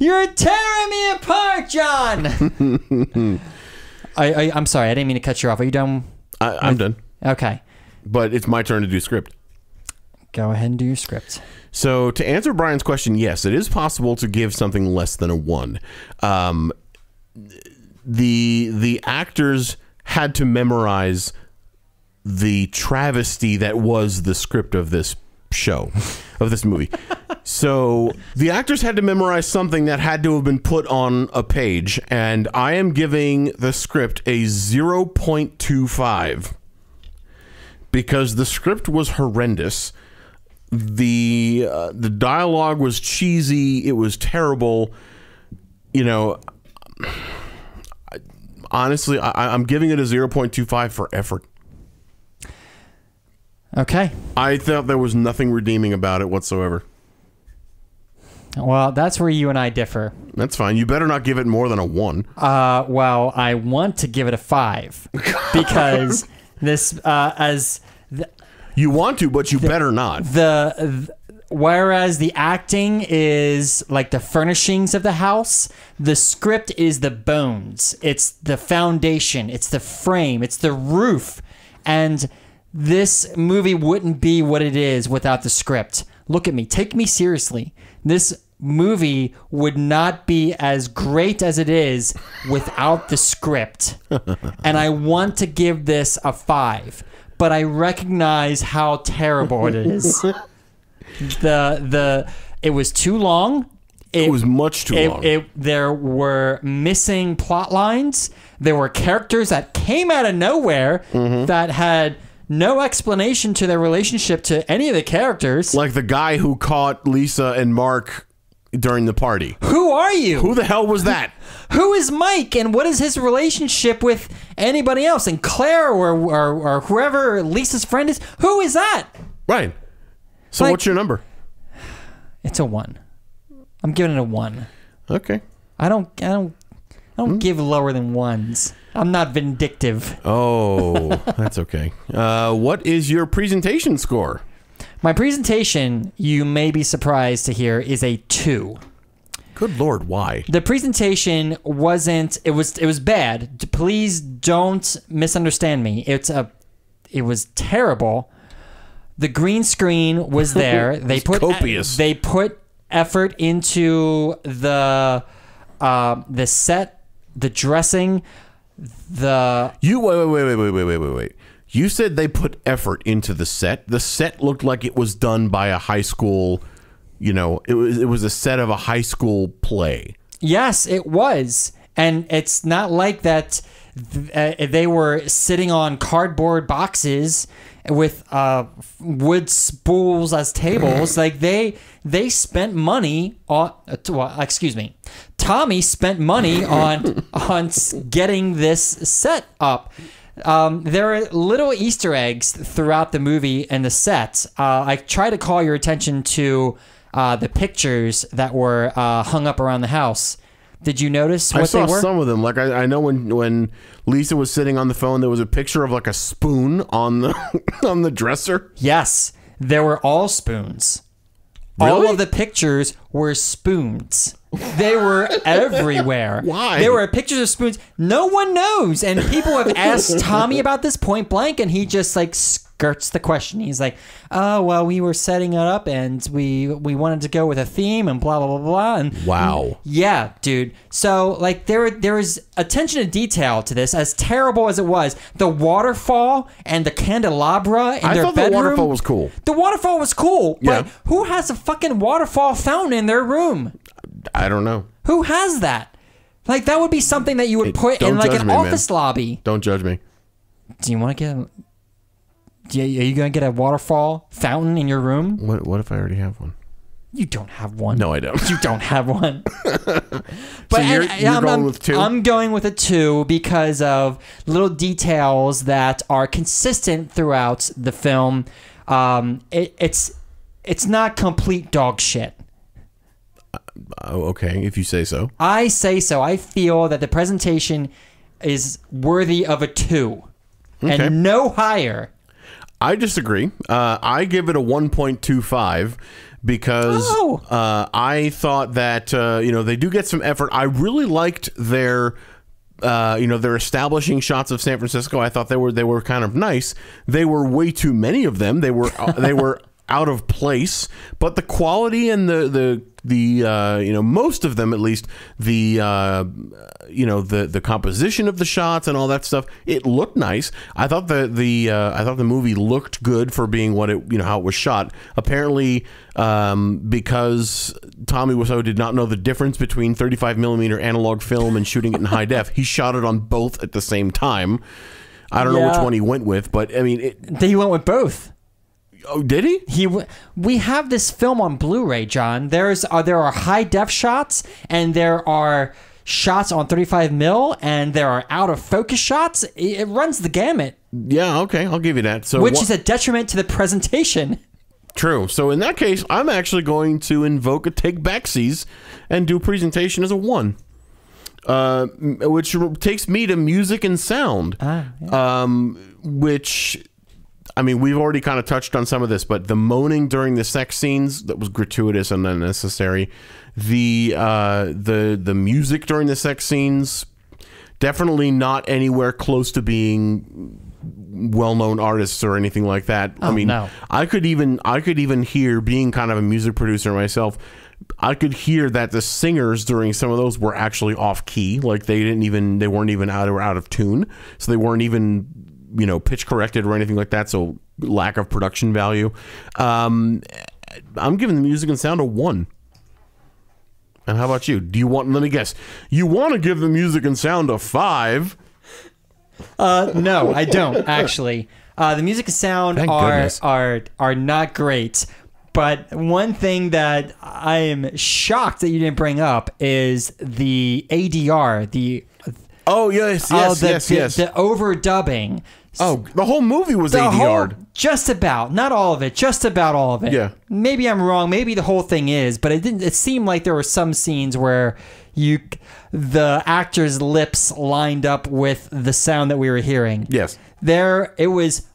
You're tearing me apart, John. I'm sorry. I didn't mean to cut you off. Are you done? I'm done. Okay. But it's my turn to do script. Go ahead and do your script. So to answer Brian's question, yes, it is possible to give something less than a 1. The actors had to memorize the travesty that was the script of this show, of this movie. So the actors had to memorize something that had to have been put on a page, and I am giving the script a 0.25 because the script was horrendous. The dialogue was cheesy. It was terrible. You know, honestly, I'm giving it a 0.25 for effort. Okay. I thought there was nothing redeeming about it whatsoever. Well, that's where you and I differ. That's fine. You better not give it more than a 1. Well, I want to give it a 5 because this, you want to, but you better not. Whereas the acting is like the furnishings of the house, the script is the bones. It's the foundation. It's the frame. It's the roof. And this movie wouldn't be what it is without the script. Look at me. Take me seriously. This movie would not be as great as it is without the script. And I want to give this a 5, but I recognize how terrible it is. It was too long. It was much too long. There were missing plot lines. There were characters that came out of nowhere that had no explanation to their relationship to any of the characters. Like the guy who caught Lisa and Mark during the party. Who are you? Who the hell was that? Who is Mike, and what is his relationship with anybody else? And Claire or whoever Lisa's friend is? Who is that? Right. So what's your number? It's a 1. I'm giving it a 1. Okay. I don't give lower than 1s. I'm not vindictive. Oh, that's okay. What is your presentation score? My presentation, you may be surprised to hear, is a 2. Good Lord, why? The presentation wasn't. It was bad. Please don't misunderstand me. It was terrible. The green screen was there. They put copious. They put effort into the set, the dressing, Wait. You said they put effort into the set. The set looked like it was done by a high school, it was a set of a high school play. Yes, it was. And it's not like that they were sitting on cardboard boxes with wood spools as tables. Like they spent money on. Tommy spent money on getting this set up. There are little Easter eggs throughout the movie and the set. I try to call your attention to the pictures that were hung up around the house. Did you notice what they were? I saw some of them. Like I know when Lisa was sitting on the phone, there was a picture of like a spoon on the dresser. Yes, there were all spoons. Really? All of the pictures were spoons. They were everywhere. Why? There were pictures of spoons. No one knows. And people have asked Tommy about this point blank, and he just like skirts the question. He's like, "Oh, well, we were setting it up, and we wanted to go with a theme, and blah blah blah blah." And Wow. yeah, dude. So like there is attention to detail to this. As terrible as it was, the waterfall and the candelabra in I their thought bedroom. the waterfall was cool. The waterfall was cool, but Yeah. who has a fucking waterfall fountain in their room? I don't know. Who has that? Like, that would be something that you would put in don't like judge an me, man. office lobby. Don't judge me. Do you want to get? Are you gonna get a waterfall fountain in your room? What if I already have one? You don't have one. No, I don't. You don't have one. But So you're going with 2? I'm going with a 2 because of little details that are consistent throughout the film. It's not complete dog shit. Oh, okay, if you say so. I say so. I feel that the presentation is worthy of a 2 Okay. and no higher. I disagree. I give it a 1.25 because I thought that they do get some effort. I really liked their their establishing shots of San Francisco. I thought they were kind of nice. They were way too many of them. They were out of place, but the quality and the most of them, at least, the composition of the shots and all that stuff, it looked nice. I thought the movie looked good for being what it how it was shot. Apparently, because Tommy Wiseau did not know the difference between 35 millimeter analog film and shooting it in high def, he shot it on both at the same time. I don't know which one he went with, but I mean, He went with both. Oh, did he? We have this film on Blu-ray, John. There are high def shots, and there are shots on 35 mil, and there are out of focus shots. It runs the gamut. Yeah, okay, I'll give you that. So, which is a detriment to the presentation. True. So in that case, I'm actually going to invoke a take backsies and do presentation as a 1. Which takes me to music and sound. Which, I mean, we've already kind of touched on some of this, but the moaning during the sex scenes, that was gratuitous and unnecessary. The music during the sex scenes, definitely not anywhere close to being well-known artists or anything like that. Oh, I mean, no. I could even hear, being kind of a music producer myself, I could hear that the singers during some of those were actually off key. Like they weren't even out of tune. So they weren't even, pitch corrected or anything like that. So lack of production value. I'm giving the music and sound a 1. And how about you? Let me guess. You want to give the music and sound a 5? No, I don't actually. The music and sound are not great. But one thing that I am shocked that you didn't bring up is the ADR. The overdubbing. Oh, the whole movie was ADR'd. Just about, not all of it. Just about all of it. Yeah. Maybe I'm wrong. Maybe the whole thing is, but it didn't. It seemed like there were some scenes where the actors' lips lined up with the sound that we were hearing. Yes. It was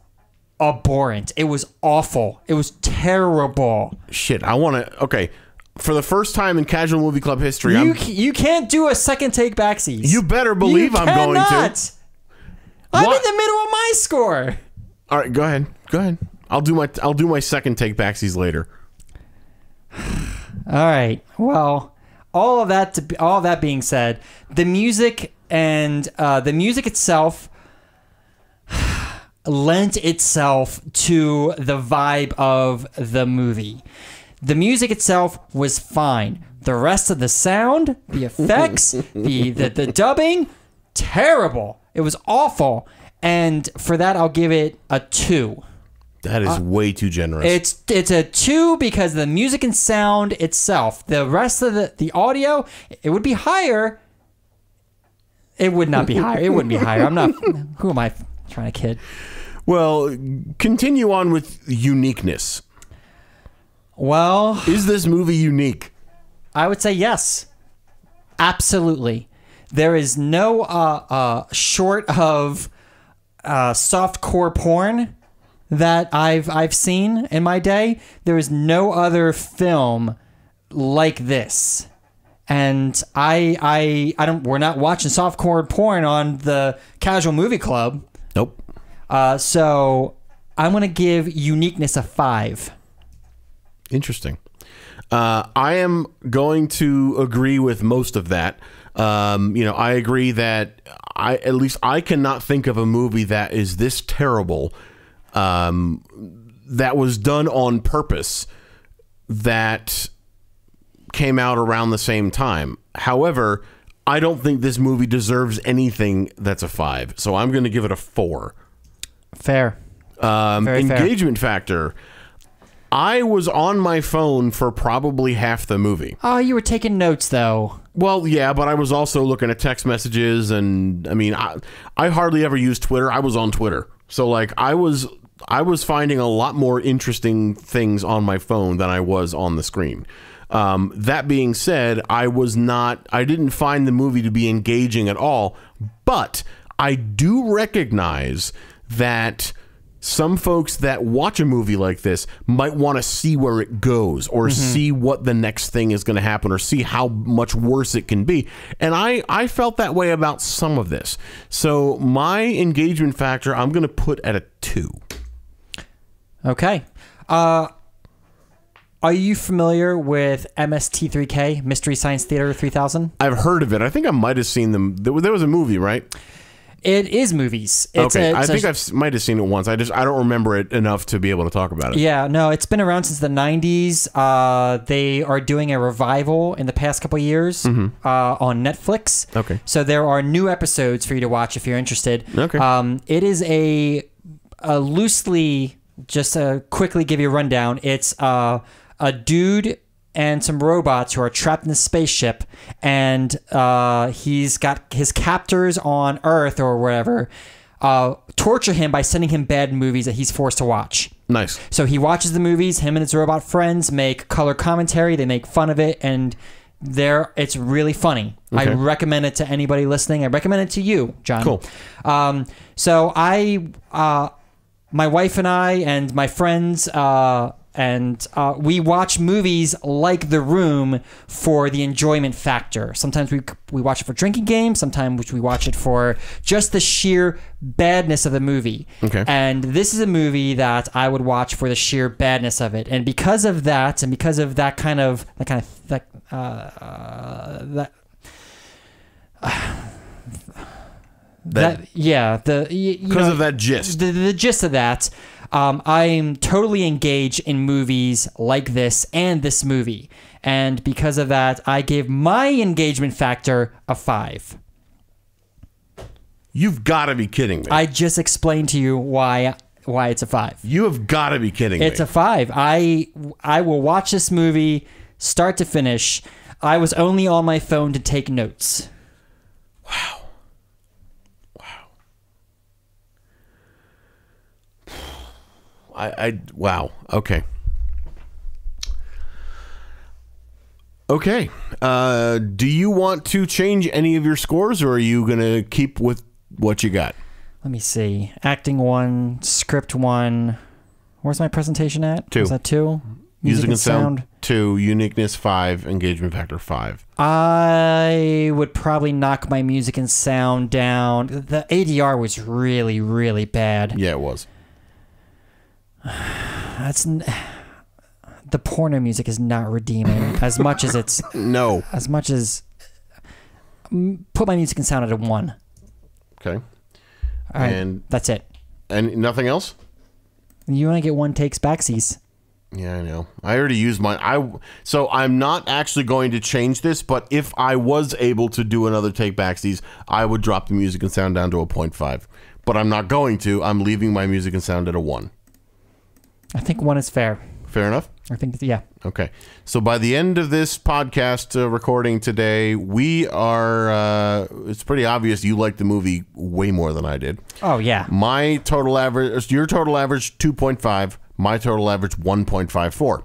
abhorrent. It was awful. It was terrible. Shit, okay. For the first time in Casual Movie Club history, you can't do a second take backsies. You better believe I'm going to. I'm in the middle of my score. All right, go ahead. I'll do my second take backsies later. All right. Well, all of that being said, the music and the music itself lent itself to the vibe of the movie. The music itself was fine. The rest of the sound, the effects, the dubbing, terrible. It was awful. And for that, I'll give it a 2. That is way too generous. It's a 2 because of the music and sound itself. The rest of the audio, it would be higher. It would not be higher. It wouldn't be higher. I'm not. Who am I trying to kid? Well, continue on with uniqueness. Well, is this movie unique? I would say yes. Absolutely. There is no short of softcore porn that I've seen in my day. There is no other film like this. And we're not watching softcore porn on the Casual Movie Club. Nope. So I'm going to give uniqueness a 5. Interesting. I am going to agree with most of that. I agree that at least I cannot think of a movie that is this terrible, that was done on purpose, that came out around the same time. However, I don't think this movie deserves anything that's a 5, so I'm going to give it a 4. Fair. Very Engagement factor. I was on my phone for probably half the movie. Oh, you were taking notes, though. Well, yeah, but I was also looking at text messages, and I mean, I hardly ever use Twitter. I was on Twitter, so like I was finding a lot more interesting things on my phone than I was on the screen. That being said, I didn't find the movie to be engaging at all, but I do recognize that some folks that watch a movie like this might want to see where it goes, or see what the next thing is going to happen, or see how much worse it can be. And I felt that way about some of this. So my engagement factor, I'm going to put at a 2. Okay. Are you familiar with MST3K, Mystery Science Theater 3000? I've heard of it. I think I might have seen them. There was a movie, right? It is movies. I think I might have seen it once. I don't remember it enough to be able to talk about it. Yeah, no, it's been around since the 90s. They are doing a revival in the past couple of years on Netflix. Okay. So there are new episodes for you to watch if you're interested. Okay. It is a loosely, just to quickly give you a rundown, it's a dude and some robots who are trapped in a spaceship, and he's got his captors on Earth or wherever torture him by sending him bad movies that he's forced to watch. Nice. So he watches the movies, him and his robot friends make color commentary, they make fun of it, and it's really funny. Okay. I recommend it to anybody listening. I recommend it to you, John. Cool. So my wife and I and my friends, we watch movies like The Room for the enjoyment factor. Sometimes we watch it for drinking games. Sometimes we watch it for just the sheer badness of the movie. Okay. And this is a movie that I would watch for the sheer badness of it. And because of that, and because of that kind of because of that gist. The gist of that. I'm totally engaged in movies like this and this movie. And because of that, I give my engagement factor a 5. You've got to be kidding me. I just explained to you why it's a 5. You have got to be kidding me. It's a 5. I will watch this movie start to finish. I was only on my phone to take notes. Wow. Wow. Okay. Okay. Do you want to change any of your scores, or are you going to keep with what you got? Let me see. Acting 1, script 1. Where's my presentation at? 2. Was that 2? Music and sound 2. Uniqueness 5. Engagement factor 5. I would probably knock my music and sound down. The ADR was really, really bad. Yeah, it was. The porno music is not redeeming as much as it's no. As much as put my music and sound at a 1. Okay. All right, and that's it. And nothing else? You only get 1 takes backsies. Yeah, I know. I already used mine. So I'm not actually going to change this, but if I was able to do another take backsies, I would drop the music and sound down to a 0.5. But I'm not going to. I'm leaving my music and sound at a 1. I think 1 is fair. Fair enough? I think, yeah. Okay. So by the end of this podcast recording today, we are, it's pretty obvious you liked the movie way more than I did. Oh, yeah. My total average, your total average, 2.5. My total average, 1.54.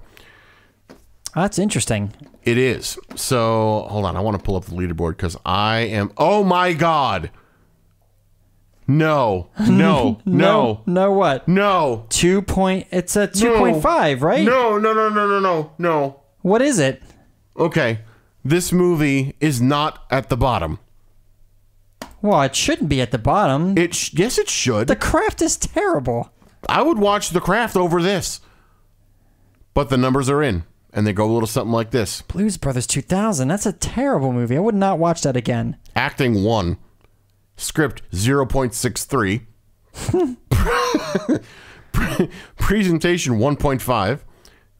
That's interesting. It is. So, hold on. I want to pull up the leaderboard because I am, oh my God. No. No what? No. It's a 2.5, right? No. What is it? Okay. This movie is not at the bottom. Well, it shouldn't be at the bottom. Yes, it should. The craft is terrible. I would watch The Craft over this. But the numbers are in, and they go a little something like this. Blues Brothers 2000. That's a terrible movie. I would not watch that again. Acting 1. Script 0.63. Presentation 1.5.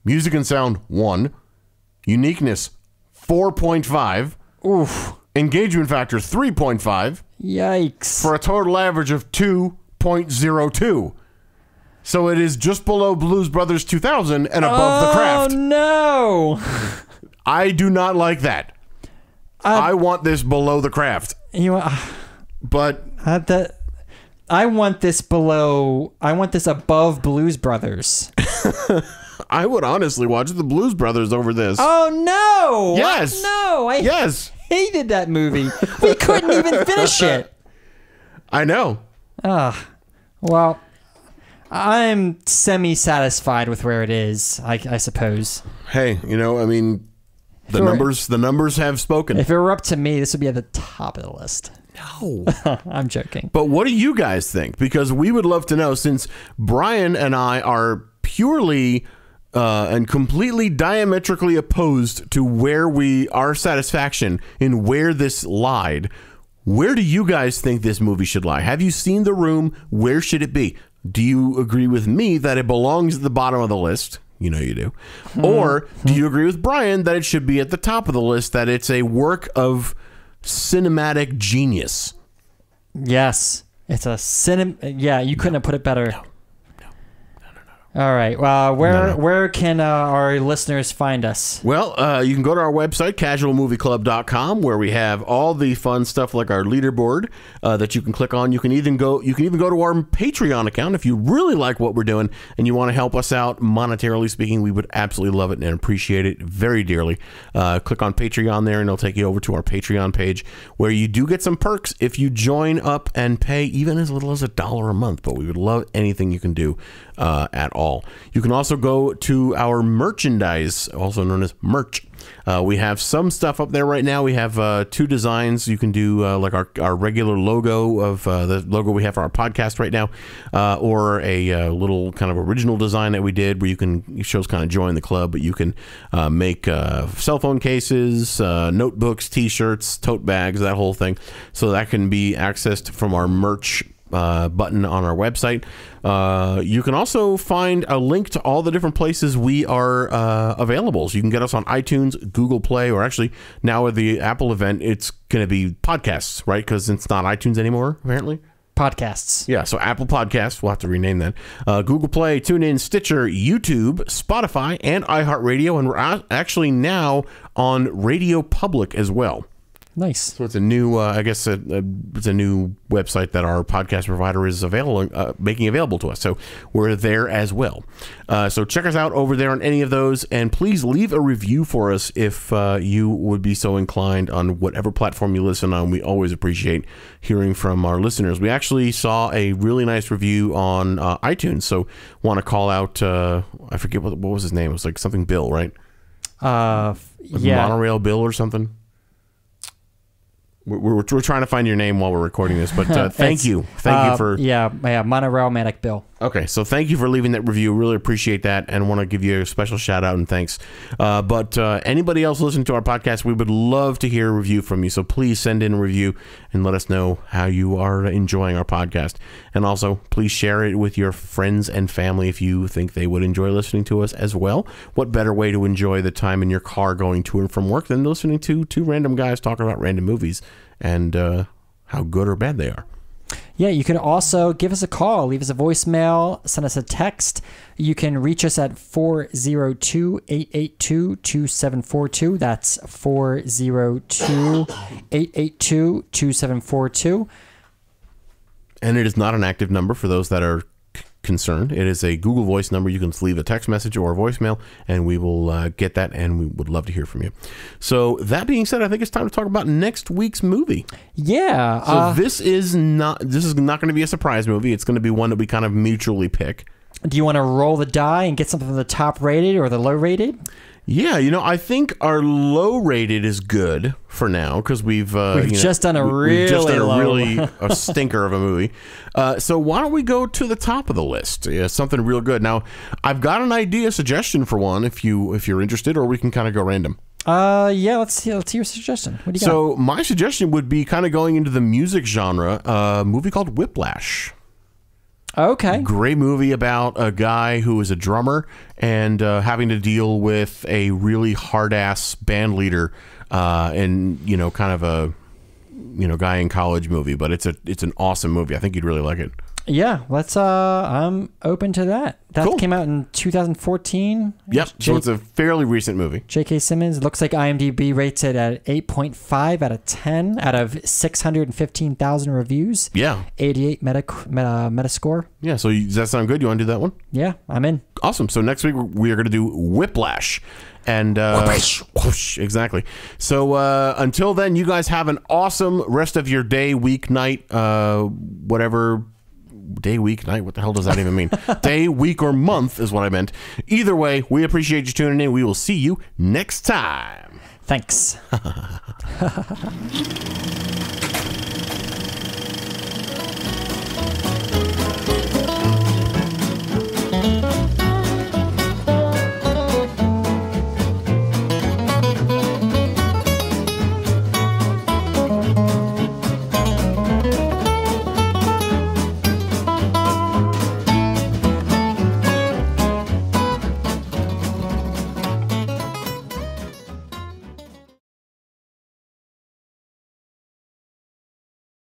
Music and sound 1. Uniqueness 4.5. Oof. Engagement factor 3.5. Yikes. For a total average of 2.02. So it is just below Blues Brothers 2000 and above The Craft. Oh, no. I do not like that. I want this below The Craft. But I want this above Blues Brothers. I would honestly watch the Blues Brothers over this. Oh, no. Yes. No. I hated that movie. We couldn't even finish it. I know. Well, I'm semi-satisfied with where it is, I suppose. Hey, you know, I mean, the numbers have spoken. If it were up to me, this would be at the top of the list. No. I'm joking. But what do you guys think? Because we would love to know, since Brian and I are purely and completely diametrically opposed to where our satisfaction in where this lied. Where do you guys think this movie should lie? Have you seen The Room? Where should it be? Do you agree with me that it belongs at the bottom of the list? You know you do. Or do you agree with Brian that it should be at the top of the list, that it's a work of cinematic genius? Yes. It's a yeah, you couldn't have put it better. No. All right. Well, where can our listeners find us? Well, you can go to our website, casualmovieclub.com, where we have all the fun stuff like our leaderboard that you can click on. You can even go to our Patreon account if you really like what we're doing and you want to help us out monetarily speaking. We would absolutely love it and appreciate it very dearly. Click on Patreon there, and it'll take you over to our Patreon page, where you do get some perks if you join up and pay even as little as $1 a month. But we would love anything you can do at all. You can also go to our merchandise, also known as merch. We have some stuff up there right now. We have 2 designs. You can do like our regular logo of the logo we have for our podcast right now, or a little kind of original design that we did where it shows kind of join the club, but you can make cell phone cases, notebooks, t-shirts, tote bags, that whole thing. So that can be accessed from our merch button on our website. You can also find a link to all the different places we are available. So you can get us on iTunes, Google Play, or actually now with the Apple event, it's going to be podcasts, right? Because it's not iTunes anymore, apparently. Podcasts. Yeah, so Apple Podcasts, we'll have to rename that. Google Play, TuneIn, Stitcher, YouTube, Spotify, and iHeartRadio. And we're actually now on Radio Public as well. Nice. So it's a new, I guess it's a new website that our podcast provider is making available to us. So we're there as well. So check us out over there on any of those, and please leave a review for us if you would be so inclined on whatever platform you listen on. We always appreciate hearing from our listeners. We actually saw a really nice review on iTunes, so want to call out, I forget what was his name. It was like something Bill, right? Yeah. Monorail Bill or something. We're trying to find your name while we're recording this, but thank you for Monorail Manic Bill. Okay, so thank you for leaving that review. Really appreciate that, and want to give you a special shout out and thanks. But anybody else listening to our podcast, we would love to hear a review from you. So please send in a review and let us know how you are enjoying our podcast. And also, please share it with your friends and family if you think they would enjoy listening to us as well. What better way to enjoy the time in your car going to and from work than listening to 2 random guys talking about random movies and how good or bad they are. Yeah, you can also give us a call, leave us a voicemail, send us a text. You can reach us at 402-882-2742. That's 402-882-2742. And it is not an active number for those that are concerned. It is a Google Voice number. You can leave a text message or a voicemail, and we will get that, and we would love to hear from you. So that being said, I think it's time to talk about next week's movie. Yeah. So this is not going to be a surprise movie. It's going to be one that we kind of mutually pick. Do you want to roll the die and get something from the top rated or the low rated? Yeah, I think our low rated is good for now because we've just done a really a stinker of a movie. So why don't we go to the top of the list? Yeah, something real good. Now, I've got an idea, suggestion for one if you're interested, or we can kind of go random. Yeah, let's hear your suggestion. What do you got? So my suggestion would be kind of going into the music genre, a movie called Whiplash. Okay. Great movie about a guy who is a drummer and having to deal with a really hard-ass band leader and, kind of a, guy in college movie. But it's an awesome movie. I think you'd really like it. Yeah, I'm open to that. That Cool. came out in 2014. Yep, so it's a fairly recent movie. J.K. Simmons. Looks like IMDb rates it at 8.5 out of 10 out of 615,000 reviews. Yeah. 88 Metascore. Yeah, so does that sound good? You want to do that one? Yeah, I'm in. Awesome. So next week we are going to do Whiplash. And whoosh, exactly. So until then, you guys have an awesome rest of your day, week, night, whatever. Day, week, night. What the hell does that even mean? Day, week, or month is what I meant. Either way, we appreciate you tuning in. We will see you next time. Thanks.